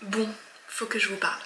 Bon, faut que je vous parle.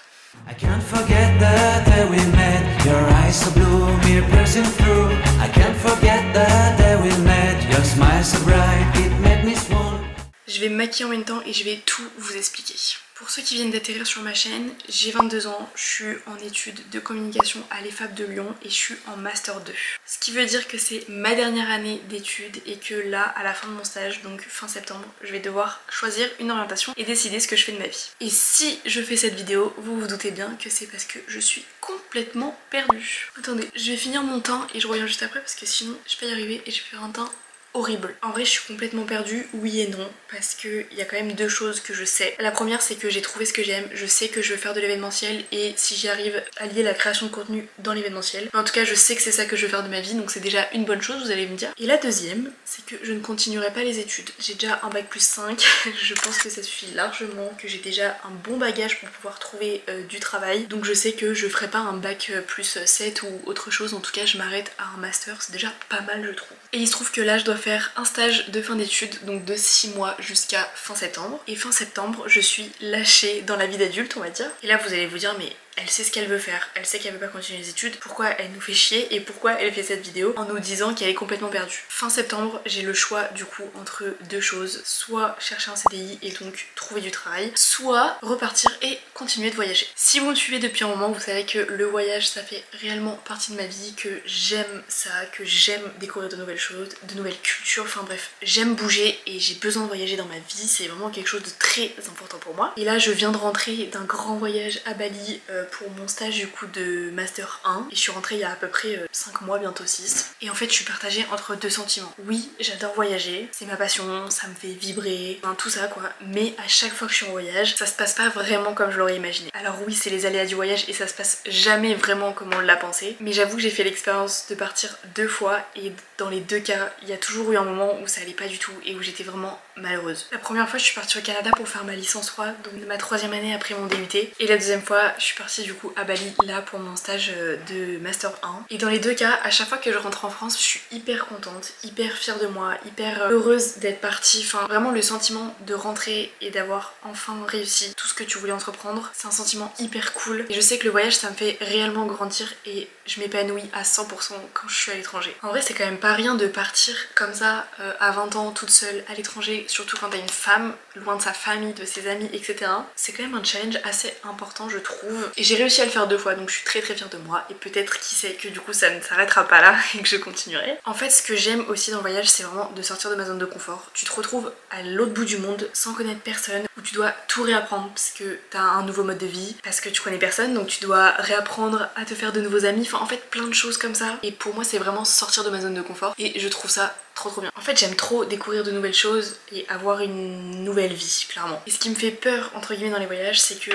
I can't forget the day we met. Your eyes so blue, me piercing through. I can't forget the day we met. Your smile so bright, it made me swoon. Je vais me maquiller en même temps et je vais tout vous expliquer. Pour ceux qui viennent d'atterrir sur ma chaîne, j'ai 22 ans, je suis en études de communication à l'EFAP de Lyon et je suis en Master 2. Ce qui veut dire que c'est ma dernière année d'études et que là, à la fin de mon stage, donc fin septembre, je vais devoir choisir une orientation et décider ce que je fais de ma vie. Et si je fais cette vidéo, vous vous doutez bien que c'est parce que je suis complètement perdue. Attendez, je vais finir mon teint et je reviens juste après parce que sinon je peux y arriver et je vais faire un teint horrible. En vrai je suis complètement perdue, oui et non, parce qu'il y a quand même deux choses que je sais. La première c'est que j'ai trouvé ce que j'aime, je sais que je veux faire de l'événementiel et si j'y arrive à lier la création de contenu dans l'événementiel. Mais en tout cas je sais que c'est ça que je veux faire de ma vie, donc c'est déjà une bonne chose, vous allez me dire. Et la deuxième, c'est que je ne continuerai pas les études. J'ai déjà un bac plus 5, je pense que ça suffit largement, que j'ai déjà un bon bagage pour pouvoir trouver du travail. Donc je sais que je ferai pas un bac plus 7 ou autre chose, en tout cas je m'arrête à un master, c'est déjà pas mal je trouve. Et il se trouve que là je dois faire un stage de fin d'études, donc de 6 mois jusqu'à fin septembre. Et fin septembre, je suis lâchée dans la vie d'adulte, on va dire. Et là, vous allez vous dire, mais elle sait ce qu'elle veut faire, elle sait qu'elle veut pas continuer les études, pourquoi elle nous fait chier et pourquoi elle fait cette vidéo en nous disant qu'elle est complètement perdue. Fin septembre, j'ai le choix du coup entre deux choses, soit chercher un CDI et donc trouver du travail, soit repartir et continuer de voyager. Si vous me suivez depuis un moment, vous savez que le voyage ça fait réellement partie de ma vie, que j'aime ça, que j'aime découvrir de nouvelles choses, de nouvelles cultures, enfin bref, j'aime bouger et j'ai besoin de voyager dans ma vie, c'est vraiment quelque chose de très important pour moi. Et là je viens de rentrer d'un grand voyage à Bali pour mon stage du coup de Master 1 et je suis rentrée il y a à peu près 5 mois, bientôt 6. Et en fait je suis partagée entre deux sentiments. Oui, j'adore voyager, c'est ma passion, ça me fait vibrer, enfin, tout ça quoi, mais à chaque fois que je suis en voyage, ça se passe pas vraiment comme je l'aurais imaginé. Alors oui, c'est les aléas du voyage et ça se passe jamais vraiment comme on l'a pensé, mais j'avoue que j'ai fait l'expérience de partir 2 fois et dans les deux cas, il y a toujours eu un moment où ça allait pas du tout et où j'étais vraiment malheureuse. La première fois je suis partie au Canada pour faire ma licence 3, donc ma 3e année après mon DUT, et la deuxième fois je suis partie du coup à Bali là pour mon stage de Master 1. Et dans les deux cas, à chaque fois que je rentre en France, je suis hyper contente, hyper fière de moi, hyper heureuse d'être partie, enfin vraiment le sentiment de rentrer et d'avoir enfin réussi tout ce que tu voulais entreprendre, c'est un sentiment hyper cool et je sais que le voyage ça me fait réellement grandir et je m'épanouis à 100% quand je suis à l'étranger. En vrai c'est quand même pas rien de partir comme ça à 20 ans toute seule à l'étranger, surtout quand t'as une femme, loin de sa famille, de ses amis, etc. C'est quand même un challenge assez important je trouve. Et j'ai réussi à le faire 2 fois donc je suis très fière de moi et peut-être qui sait que du coup ça ne s'arrêtera pas là et que je continuerai. En fait ce que j'aime aussi dans le voyage c'est vraiment de sortir de ma zone de confort. Tu te retrouves à l'autre bout du monde sans connaître personne, où tu dois tout réapprendre parce que t'as un nouveau mode de vie, parce que tu connais personne donc tu dois réapprendre à te faire de nouveaux amis, enfin en fait plein de choses comme ça. Et pour moi c'est vraiment sortir de ma zone de confort et je trouve ça trop bien. En fait j'aime trop découvrir de nouvelles choses et avoir une nouvelle vie clairement. Et ce qui me fait peur entre guillemets dans les voyages c'est que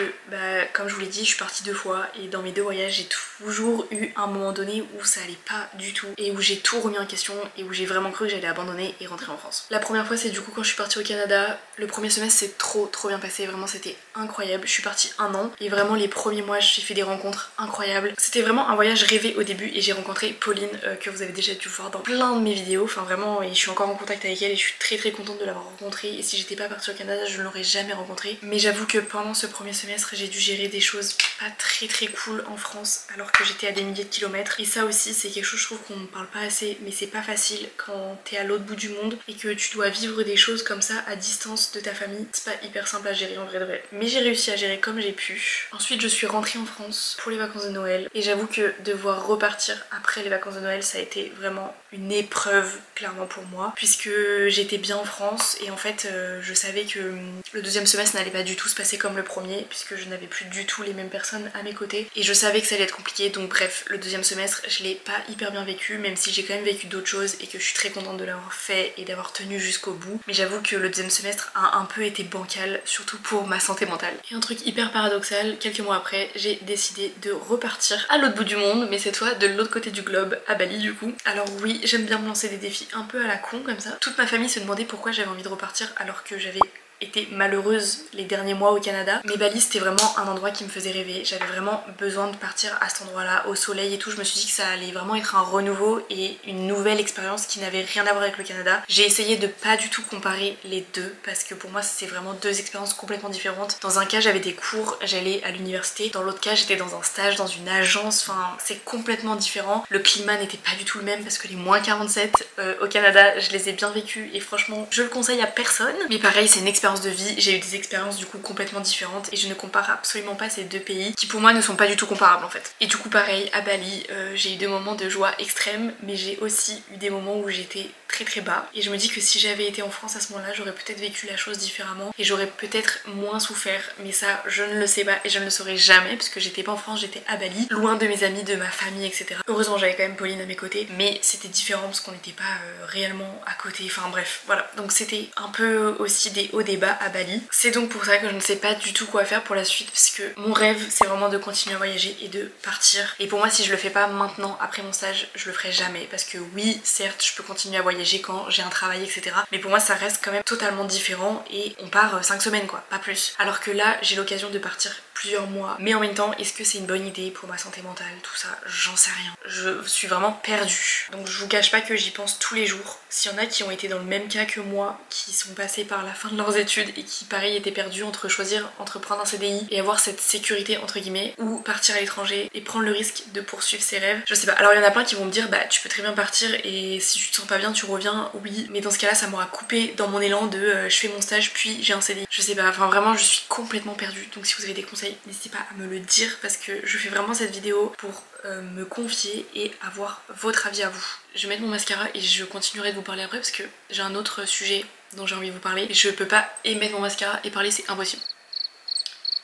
comme je vous l'ai dit je suis partie 2 fois et dans mes 2 voyages j'ai toujours eu un moment donné où ça allait pas du tout et où j'ai tout remis en question et où j'ai vraiment cru que j'allais abandonner et rentrer en France. La première fois c'est du coup quand je suis partie au Canada, le premier semestre c'est trop bien passé, vraiment c'était incroyable. Je suis partie 1 an et vraiment les premiers mois j'ai fait des rencontres incroyables. C'était vraiment un voyage rêvé au début et j'ai rencontré Pauline que vous avez déjà dû voir dans plein de mes vidéos, enfin vraiment, et je suis encore en contact avec elle et je suis très contente de l'avoir rencontrée et si j'étais pas partie au Canada je ne l'aurais jamais rencontrée. Mais j'avoue que pendant ce premier semestre j'ai dû gérer des choses pas très cool en France alors que j'étais à des milliers de kilomètres et ça aussi c'est quelque chose je trouve qu'on ne parle pas assez, mais c'est pas facile quand t'es à l'autre bout du monde et que tu dois vivre des choses comme ça à distance de ta famille. C'est pas hyper simple à gérer en vrai de vrai, mais j'ai réussi à gérer comme j'ai pu. Ensuite je suis rentrée en France pour les vacances de Noël et j'avoue que devoir repartir après les vacances de Noël ça a été vraiment une épreuve clairement pour moi puisque j'étais bien en France et en fait je savais que le deuxième semestre n'allait pas du tout se passer comme le premier puisque je n'avais plus du tout les mêmes personnes à mes côtés et je savais que ça allait être compliqué. Donc bref, le deuxième semestre je l'ai pas hyper bien vécu, même si j'ai quand même vécu d'autres choses et que je suis très contente de l'avoir fait et d'avoir tenu jusqu'au bout, mais j'avoue que le deuxième semestre a un peu été bancal, surtout pour ma santé mentale. Et un truc hyper paradoxal, quelques mois après j'ai décidé de repartir à l'autre bout du monde, mais cette fois de l'autre côté du globe, à Bali du coup. Alors oui, j'aime bien me lancer des défis un peu à la con comme ça. Toute ma famille se demandait pourquoi j'avais envie de repartir alors que j'avais été malheureuse les derniers mois au Canada, mais Bali c'était vraiment un endroit qui me faisait rêver. J'avais vraiment besoin de partir à cet endroit là, au soleil et tout. Je me suis dit que ça allait vraiment être un renouveau et une nouvelle expérience qui n'avait rien à voir avec le Canada. J'ai essayé de pas du tout comparer les deux parce que pour moi c'est vraiment deux expériences complètement différentes. Dans un cas j'avais des cours, j'allais à l'université, dans l'autre cas j'étais dans un stage, dans une agence, enfin c'est complètement différent. Le climat n'était pas du tout le même parce que les moins 47 au Canada je les ai bien vécus et franchement je le conseille à personne. Mais pareil c'est une expérience de vie, j'ai eu des expériences du coup complètement différentes et je ne compare absolument pas ces deux pays qui pour moi ne sont pas du tout comparables en fait. Et du coup pareil à Bali j'ai eu des moments de joie extrême mais j'ai aussi eu des moments où j'étais très bas et je me dis que si j'avais été en France à ce moment-là j'aurais peut-être vécu la chose différemment et j'aurais peut-être moins souffert, mais ça je ne le sais pas et je ne le saurai jamais parce que j'étais pas en France, j'étais à Bali, loin de mes amis, de ma famille, etc. Heureusement j'avais quand même Pauline à mes côtés, mais c'était différent parce qu'on n'était pas réellement à côté, enfin bref voilà. Donc c'était un peu aussi des hauts des bas à Bali. C'est donc pour ça que je ne sais pas du tout quoi faire pour la suite parce que mon rêve c'est vraiment de continuer à voyager et de partir, et pour moi si je le fais pas maintenant après mon stage je le ferai jamais parce que oui certes je peux continuer à voyager quand j'ai un travail etc, mais pour moi ça reste quand même totalement différent et on part 5 semaines quoi, pas plus. Alors que là j'ai l'occasion de partir plusieurs mois, mais en même temps est-ce que c'est une bonne idée pour ma santé mentale, tout ça, j'en sais rien. Je suis vraiment perdue, donc je vous cache pas que j'y pense tous les jours. S'il y en a qui ont été dans le même cas que moi, qui sont passés par la fin de leurs études et qui pareil étaient perdus entre choisir entre prendre un CDI et avoir cette sécurité entre guillemets ou partir à l'étranger et prendre le risque de poursuivre ses rêves, je sais pas. Alors il y en a plein qui vont me dire bah tu peux très bien partir et si tu te sens pas bien tu reviens, oui, mais dans ce cas là ça m'aura coupé dans mon élan de je fais mon stage puis j'ai un CDI, je sais pas, enfin vraiment je suis complètement perdue. Donc si vous avez des conseils n'hésitez pas à me le dire parce que je fais vraiment cette vidéo pour me confier et avoir votre avis à vous. Je vais mettre mon mascara et je continuerai de vous parler après parce que j'ai un autre sujet dont j'ai envie de vous parler et je peux pas mettre mon mascara et parler, c'est impossible.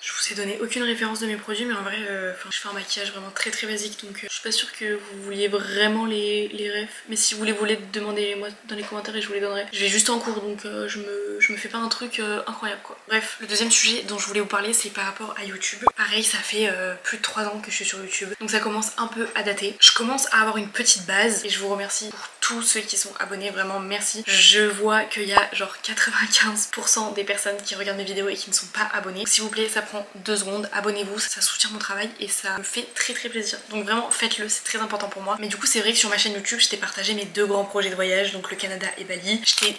Je vous ai donné aucune référence de mes produits mais en vrai je fais un maquillage vraiment très basique donc je suis pas sûre que vous vouliez vraiment les refs, mais si vous les voulez demandez-moi dans les commentaires et je vous les donnerai. Je vais juste en cours donc je me fais pas un truc incroyable quoi. Bref, le deuxième sujet dont je voulais vous parler c'est par rapport à YouTube. Pareil ça fait plus de 3 ans que je suis sur YouTube donc ça commence un peu à dater. Je commence à avoir une petite base et je vous remercie pour tous ceux qui sont abonnés, vraiment merci. Je vois qu'il y a genre 95% des personnes qui regardent mes vidéos et qui ne sont pas abonnées. S'il vous plaît ça prend 2 secondes, abonnez-vous, ça soutient mon travail et ça me fait très plaisir. Donc vraiment faites-le, c'est très important pour moi. Mais du coup c'est vrai que sur ma chaîne YouTube je t'ai partagé mes 2 grands projets de voyage, donc le Canada et Bali. Je t'ai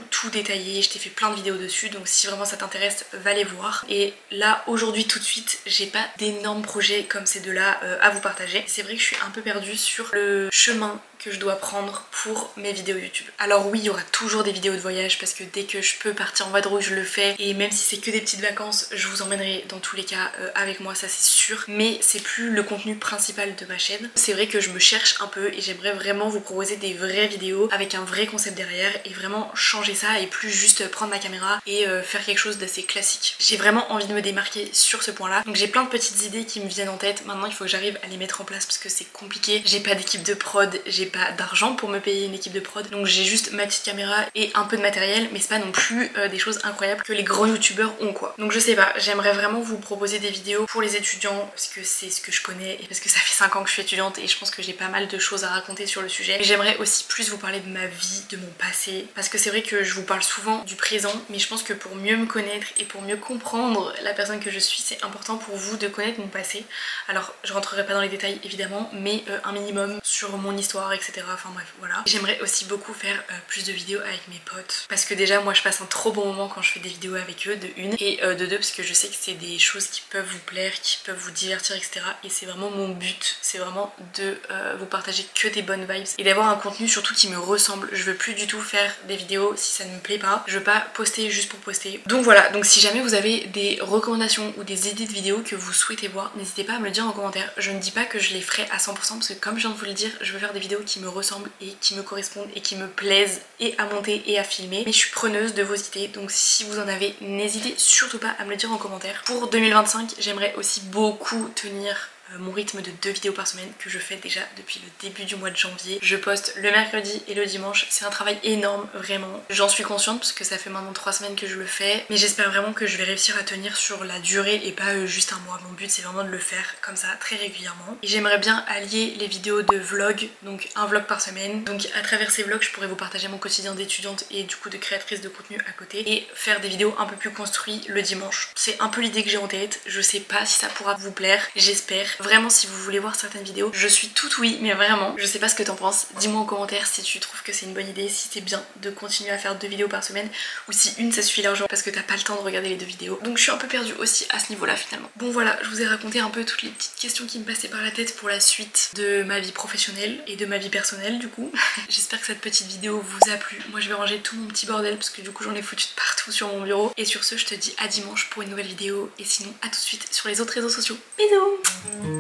tout détaillé, je t'ai fait plein de vidéos dessus, donc si vraiment ça t'intéresse va les voir. Et là aujourd'hui tout de suite j'ai pas d'énormes projets comme ces deux-là à vous partager. C'est vrai que je suis un peu perdue sur le chemin que je dois prendre pour mes vidéos YouTube. Alors oui, il y aura toujours des vidéos de voyage parce que dès que je peux partir en vadrouille je le fais, et même si c'est que des petites vacances je vous emmènerai dans tous les cas avec moi, ça c'est sûr, mais c'est plus le contenu principal de ma chaîne. C'est vrai que je me cherche un peu et j'aimerais vraiment vous proposer des vraies vidéos avec un vrai concept derrière et vraiment changer ça et plus juste prendre ma caméra et faire quelque chose d'assez classique. J'ai vraiment envie de me démarquer sur ce point là, donc j'ai plein de petites idées qui me viennent en tête. Maintenant il faut que j'arrive à les mettre en place parce que c'est compliqué, j'ai pas d'équipe de prod, j'ai pas d'argent pour me payer une équipe de prod, donc j'ai juste ma petite caméra et un peu de matériel, mais c'est pas non plus des choses incroyables que les grands youtubeurs ont quoi. Donc je sais pas, j'aimerais vraiment vous proposer des vidéos pour les étudiants parce que c'est ce que je connais et parce que ça fait 5 ans que je suis étudiante et je pense que j'ai pas mal de choses à raconter sur le sujet. Mais j'aimerais aussi plus vous parler de ma vie, de mon passé, parce que c'est vrai que je vous parle souvent du présent, mais je pense que pour mieux me connaître et pour mieux comprendre la personne que je suis, c'est important pour vous de connaître mon passé. Alors je rentrerai pas dans les détails évidemment, mais un minimum sur mon histoire, etc. Enfin bref, voilà. J'aimerais aussi beaucoup faire plus de vidéos avec mes potes parce que déjà moi je passe un trop bon moment quand je fais des vidéos avec eux, de une, et de deux parce que je sais que c'est des choses qui peuvent vous plaire, qui peuvent vous divertir, etc. Et c'est vraiment mon but, c'est vraiment de vous partager que des bonnes vibes et d'avoir un contenu surtout qui me ressemble. Je veux plus du tout faire des vidéos si ça ne me plaît pas, je veux pas poster juste pour poster. Donc voilà, donc si jamais vous avez des recommandations ou des idées de vidéos que vous souhaitez voir, n'hésitez pas à me le dire en commentaire. Je ne dis pas que je les ferai à 100% parce que comme je viens de vous le dire, je veux faire des vidéos qui me ressemblent et qui me correspondent et qui me plaisent et à monter et à filmer, mais je suis preneuse de vos idées, donc si vous en avez, n'hésitez surtout pas à me le dire en commentaire. Pour 2025 j'aimerais aussi beaucoup tenir mon rythme de 2 vidéos par semaine que je fais déjà depuis le début du mois de janvier. Je poste le mercredi et le dimanche, c'est un travail énorme vraiment. J'en suis consciente parce que ça fait maintenant 3 semaines que je le fais, mais j'espère vraiment que je vais réussir à tenir sur la durée et pas juste un mois. Mon but c'est vraiment de le faire comme ça très régulièrement. Et j'aimerais bien allier les vidéos de vlog, donc un vlog par semaine. Donc à travers ces vlogs je pourrais vous partager mon quotidien d'étudiante et du coup de créatrice de contenu à côté et faire des vidéos un peu plus construites le dimanche. C'est un peu l'idée que j'ai en tête, je sais pas si ça pourra vous plaire, j'espère. Vraiment si vous voulez voir certaines vidéos, je suis toute oui, mais vraiment, je sais pas ce que t'en penses. Dis-moi en commentaire si tu trouves que c'est une bonne idée, si c'est bien de continuer à faire 2 vidéos par semaine ou si une ça suffit largement parce que t'as pas le temps de regarder les 2 vidéos. Donc je suis un peu perdue aussi à ce niveau là finalement. Bon voilà, je vous ai raconté un peu toutes les petites questions qui me passaient par la tête pour la suite de ma vie professionnelle et de ma vie personnelle du coup. J'espère que cette petite vidéo vous a plu. Moi je vais ranger tout mon petit bordel parce que du coup j'en ai foutu de partout sur mon bureau. Et sur ce je te dis à dimanche pour une nouvelle vidéo et sinon à tout de suite sur les autres réseaux sociaux. Bisous.